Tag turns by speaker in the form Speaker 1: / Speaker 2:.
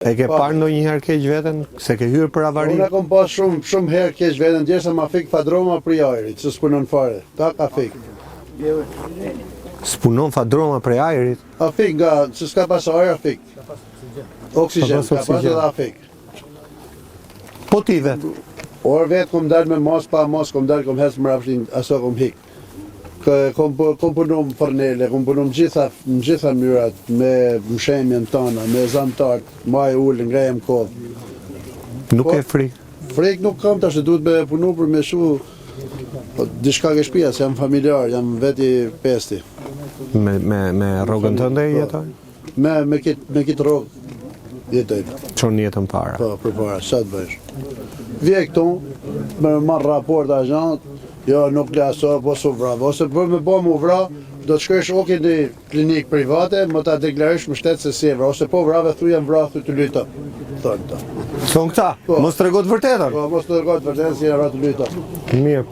Speaker 1: E ke parë ndonjëherë keq veten, se ke hyrë për avari?
Speaker 2: Unë kam pas shumë herë keq veten, derisa ma fik fadroma prej ajrit, se s'punon fare. Ta ka fik.
Speaker 1: S'punon fadroma prej ajrit?
Speaker 2: A fik nga, se s'ka pas ajër, a fik. Oksigjen, ka pas edhe a fik.
Speaker 1: Po ti vetë?
Speaker 2: Orë vetë kom dalë me mos, pa mos, kom dalë, kom hecë më rafshin, aso kom hik. Kom punu më fornele, kom punu në gjitha mënyrat, me mshemjen tona, me zamtartë, maj ullë, ngrejem kodë.
Speaker 1: Nuk e frikë?
Speaker 2: Frikë nuk kam tash, duhet me punu për me shu, dishka ke shpia, se jam familjar, jam veti pesti.
Speaker 1: Me rrogën tënde jetoj?
Speaker 2: Me kitë rrogë jetoj.
Speaker 1: Qonë jetën para?
Speaker 2: Po, për para, sa të bëjsh. Vje këtu, me marrë raport agent, jo, nuk le aso, po su vrave. Ose për me bo mu vra, do të shkojsh oke në klinikë private, më ta deklarish më shtetë se si e vra. Ose po vrave, thu jam vra, thu të lyta. Thonë ta.
Speaker 1: Thonë këta? Mos të regot vërtetër?
Speaker 2: Po, mos të regot vërtetër, si e vra të lyta.
Speaker 1: Mirë.